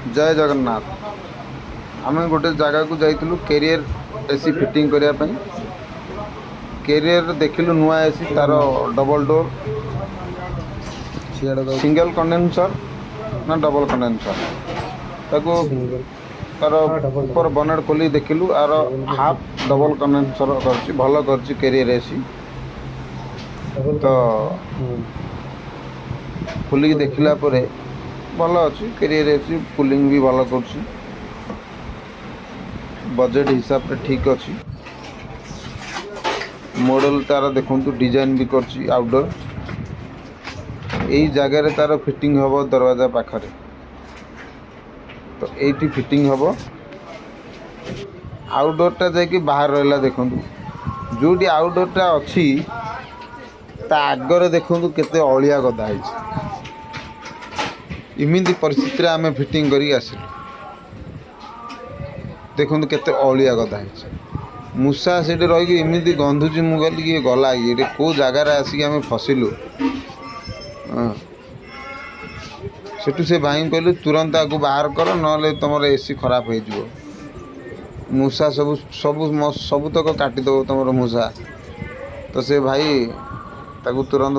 जय जगन्नाथ। आम गोटे जगह को जाइलु कैरियर एसी फिटिंग करने। कैरियर देखिलु नुआ एसी तार डबल डोर सिंगल कंडेनसर ना डबल कंडेनसर ताको सिंगल तार हाँ डबल ऊपर बनेट खोली देखिलु आर हाफ डबल कंडेनसर करछि भल करछि कैरियर एसी। डबल तो कंडेंसर खोलिक देखला परे भल अच्छी कैरियर एसी कूलिंग भी भल कर बजेट हिसाब से ठीक अच्छी। मॉडल तार देखु डिजाइन भी करछि आउटडोर यही जगह तार फिटिंग हम दरवाजा पाखरे। तो ये फिटिंग हम आउटडोरटा जाकि बाहर रहा देखु जो आउटडोरटा अच्छी ता आगरे देखु केते अलिया गदा इमिंदी परिस्थिति आम फिटिंग करी आसिलु। देखु केते अलिया गदा मूसा से रही इमिंदी गंधुची मुझे ये गला ये कौ जगार आसिक आम फसिलु। सेठू से भाई कहलु तुरंत आपको बाहर कर ना तुम एसी खराब हो मूसा सब सब सबुतक काटिदेव तुम मूसा। तो से भाई ताकू तुरंत